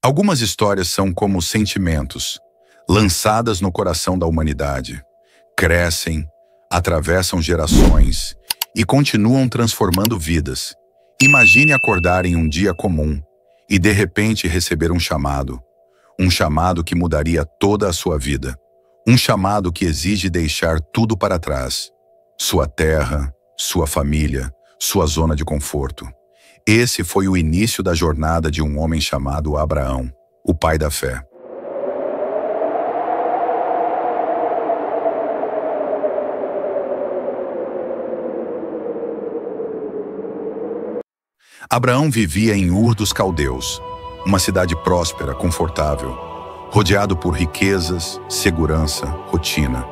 Algumas histórias são como sentimentos, lançadas no coração da humanidade. Crescem, atravessam gerações e continuam transformando vidas. Imagine acordar em um dia comum e de repente receber um chamado que mudaria toda a sua vida. Um chamado que exige deixar tudo para trás. Sua terra, sua família, sua zona de conforto. Esse foi o início da jornada de um homem chamado Abraão, o pai da fé. Abraão vivia em Ur dos Caldeus, uma cidade próspera, confortável, rodeado por riquezas, segurança, rotina,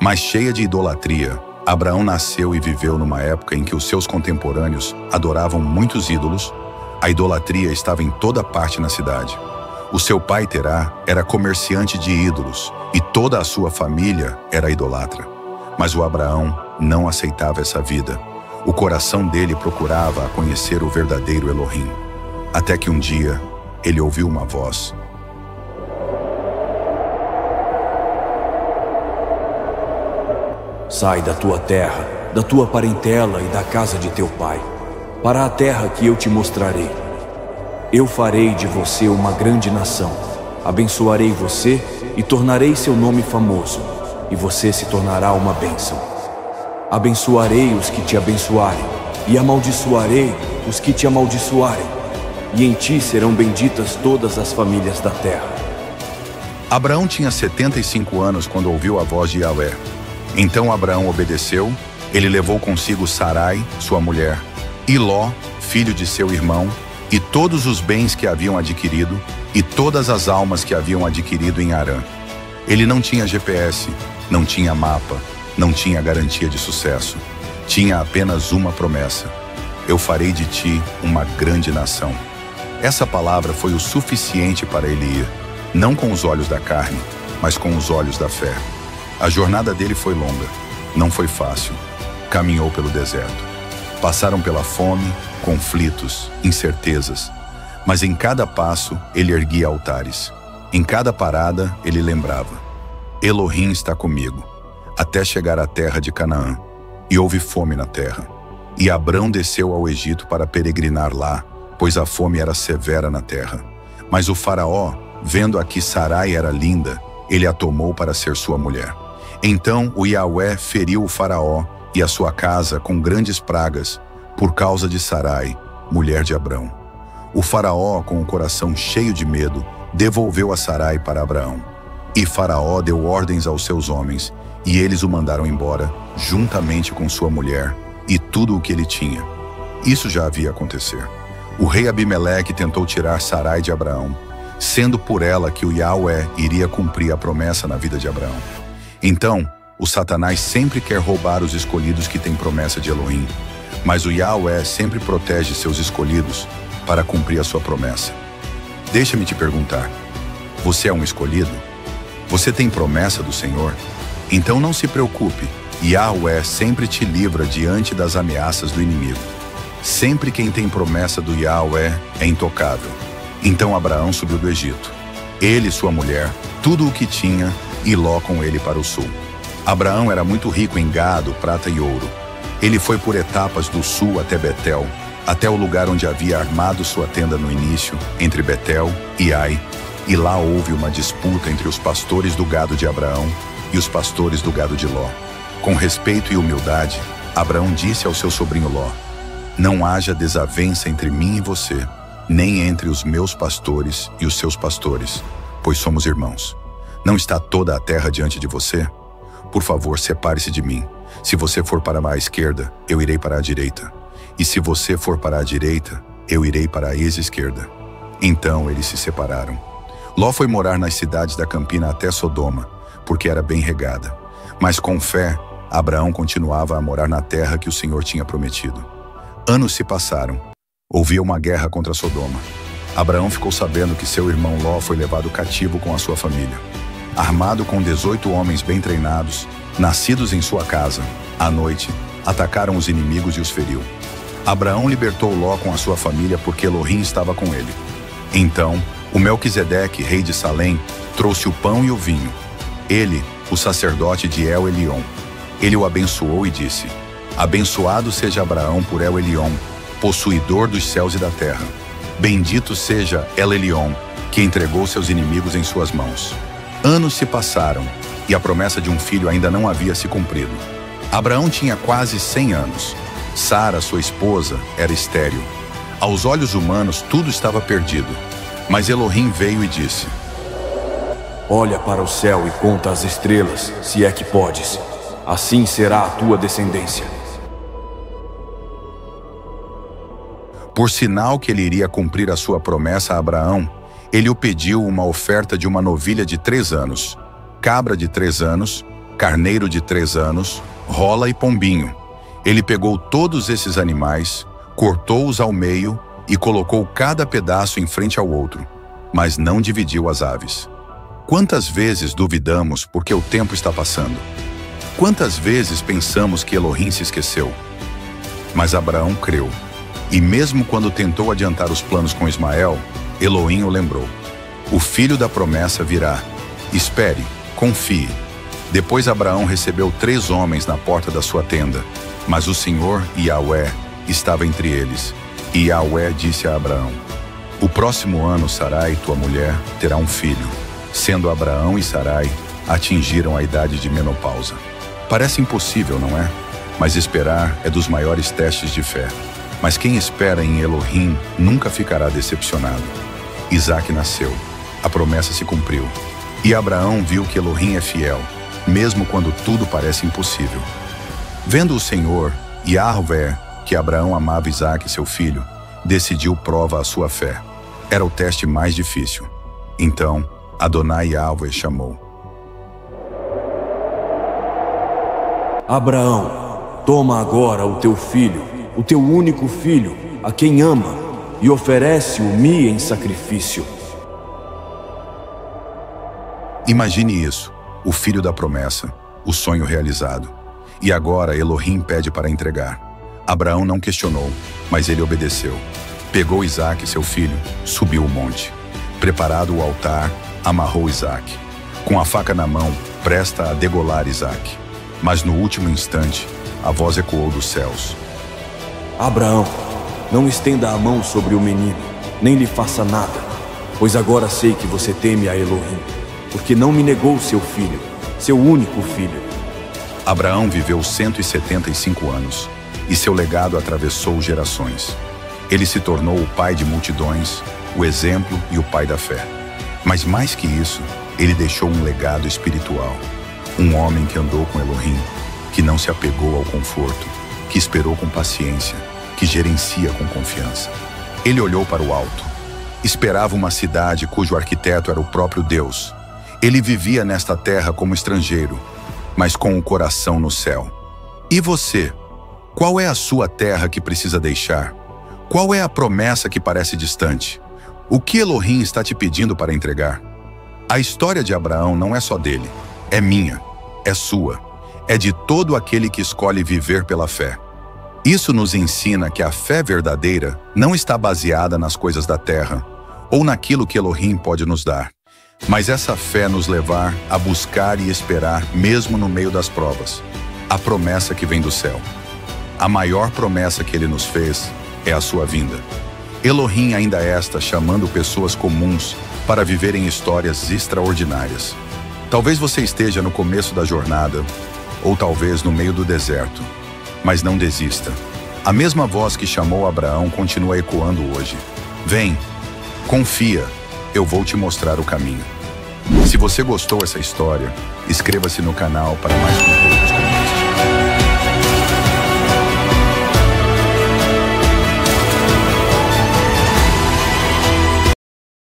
mas cheia de idolatria. Abraão nasceu e viveu numa época em que os seus contemporâneos adoravam muitos ídolos. A idolatria estava em toda parte na cidade. O seu pai Terá era comerciante de ídolos e toda a sua família era idolatra. Mas o Abraão não aceitava essa vida. O coração dele procurava conhecer o verdadeiro Elohim. Até que um dia, ele ouviu uma voz. Sai da tua terra, da tua parentela e da casa de teu pai, para a terra que eu te mostrarei. Eu farei de você uma grande nação, abençoarei você e tornarei seu nome famoso, e você se tornará uma bênção. Abençoarei os que te abençoarem, e amaldiçoarei os que te amaldiçoarem, e em ti serão benditas todas as famílias da terra. Abraão tinha 75 anos quando ouviu a voz de Yahvé. Então Abraão obedeceu, ele levou consigo Sarai, sua mulher, e Ló, filho de seu irmão, e todos os bens que haviam adquirido, e todas as almas que haviam adquirido em Harã. Ele não tinha GPS, não tinha mapa, não tinha garantia de sucesso. Tinha apenas uma promessa: eu farei de ti uma grande nação. Essa palavra foi o suficiente para ele ir, não com os olhos da carne, mas com os olhos da fé. A jornada dele foi longa, não foi fácil. Caminhou pelo deserto. Passaram pela fome, conflitos, incertezas. Mas em cada passo, ele erguia altares. Em cada parada, ele lembrava: Elohim está comigo, até chegar à terra de Canaã. E houve fome na terra. E Abrão desceu ao Egito para peregrinar lá, pois a fome era severa na terra. Mas o faraó, vendo que Sarai era linda, ele a tomou para ser sua mulher. Então o Yahvé feriu o faraó e a sua casa com grandes pragas, por causa de Sarai, mulher de Abrão. O faraó, com o coração cheio de medo, devolveu a Sarai para Abraão. E Faraó deu ordens aos seus homens, e eles o mandaram embora, juntamente com sua mulher e tudo o que ele tinha. Isso já havia acontecer. O rei Abimeleque tentou tirar Sarai de Abraão, sendo por ela que o Yahvé iria cumprir a promessa na vida de Abraão. Então, o Satanás sempre quer roubar os escolhidos que têm promessa de Elohim, mas o Yahvé sempre protege seus escolhidos para cumprir a sua promessa. Deixa-me te perguntar, você é um escolhido? Você tem promessa do Senhor? Então não se preocupe, Yahvé sempre te livra diante das ameaças do inimigo. Sempre quem tem promessa do Yahvé é intocável. Então Abraão subiu do Egito, ele e sua mulher, tudo o que tinha, e Ló com ele para o sul. Abraão era muito rico em gado, prata e ouro. Ele foi por etapas do sul até Betel, até o lugar onde havia armado sua tenda no início, entre Betel e Ai, e lá houve uma disputa entre os pastores do gado de Abraão e os pastores do gado de Ló. Com respeito e humildade, Abraão disse ao seu sobrinho Ló: não haja desavença entre mim e você, nem entre os meus pastores e os seus pastores, pois somos irmãos. Não está toda a terra diante de você? Por favor, separe-se de mim. Se você for para a esquerda, eu irei para a direita. E se você for para a direita, eu irei para a ex-esquerda. Então eles se separaram. Ló foi morar nas cidades da campina até Sodoma, porque era bem regada. Mas com fé, Abraão continuava a morar na terra que o Senhor tinha prometido. Anos se passaram. Houve uma guerra contra Sodoma. Abraão ficou sabendo que seu irmão Ló foi levado cativo com a sua família. Armado com 18 homens bem treinados, nascidos em sua casa, à noite, atacaram os inimigos e os feriu. Abraão libertou Ló com a sua família porque Elohim estava com ele. Então, O Melquisedeque, rei de Salém, trouxe o pão e o vinho. Ele, o sacerdote de El Elion. Ele o abençoou e disse: Abençoado seja Abraão por El Elion, possuidor dos céus e da terra. Bendito seja El Elion, que entregou seus inimigos em suas mãos. Anos se passaram, e a promessa de um filho ainda não havia se cumprido. Abraão tinha quase 100 anos. Sara, sua esposa, era estéril. Aos olhos humanos, tudo estava perdido. Mas Elohim veio e disse: Olha para o céu e conta as estrelas, se é que podes. Assim será a tua descendência. Por sinal que ele iria cumprir a sua promessa a Abraão, ele o pediu uma oferta de uma novilha de 3 anos, cabra de 3 anos, carneiro de 3 anos, rola e pombinho. Ele pegou todos esses animais, cortou-os ao meio e colocou cada pedaço em frente ao outro, mas não dividiu as aves. Quantas vezes duvidamos porque o tempo está passando? Quantas vezes pensamos que Elohim se esqueceu? Mas Abraão creu, e mesmo quando tentou adiantar os planos com Ismael, Elohim o lembrou. O filho da promessa virá. Espere, confie. Depois Abraão recebeu 3 homens na porta da sua tenda, mas o Senhor, Yahweh, estava entre eles. E Yahweh disse a Abraão: O próximo ano Sarai, tua mulher, terá um filho. Sendo Abraão e Sarai, atingiram a idade de menopausa. Parece impossível, não é? Mas esperar é dos maiores testes de fé. Mas quem espera em Elohim nunca ficará decepcionado. Isaac nasceu. A promessa se cumpriu. E Abraão viu que Elohim é fiel, mesmo quando tudo parece impossível. Vendo o Senhor, Yahweh, que Abraão amava Isaac, seu filho, decidiu prova a sua fé. Era o teste mais difícil. Então, Adonai Yahweh chamou: Abraão, toma agora o teu filho, o teu único filho, a quem ama, e oferece-o-me em sacrifício. Imagine isso, o filho da promessa, o sonho realizado. E agora Elohim pede para entregar. Abraão não questionou, mas ele obedeceu. Pegou Isaac, seu filho, subiu o monte. Preparado o altar, amarrou Isaac. Com a faca na mão, presta a degolar Isaac. Mas no último instante, a voz ecoou dos céus: Abraão, não estenda a mão sobre o menino, nem lhe faça nada, pois agora sei que você teme a Elohim, porque não me negou seu filho, seu único filho. Abraão viveu 175 anos, e seu legado atravessou gerações. Ele se tornou o pai de multidões, o exemplo e o pai da fé. Mas mais que isso, ele deixou um legado espiritual. Um homem que andou com Elohim, que não se apegou ao conforto, que esperou com paciência, que gerencia com confiança. Ele olhou para o alto. Esperava uma cidade cujo arquiteto era o próprio Deus. Ele vivia nesta terra como estrangeiro, mas com o coração no céu. E você? Qual é a sua terra que precisa deixar? Qual é a promessa que parece distante? O que Elohim está te pedindo para entregar? A história de Abraão não é só dele. É minha, é sua, é de todo aquele que escolhe viver pela fé. Isso nos ensina que a fé verdadeira não está baseada nas coisas da terra ou naquilo que Elohim pode nos dar, mas essa fé nos levar a buscar e esperar mesmo no meio das provas, a promessa que vem do céu. A maior promessa que ele nos fez é a sua vinda. Elohim ainda está chamando pessoas comuns para viverem histórias extraordinárias. Talvez você esteja no começo da jornada, ou talvez no meio do deserto. Mas não desista. A mesma voz que chamou Abraão continua ecoando hoje. Vem, confia, eu vou te mostrar o caminho. Se você gostou dessa história, inscreva-se no canal para mais conteúdo.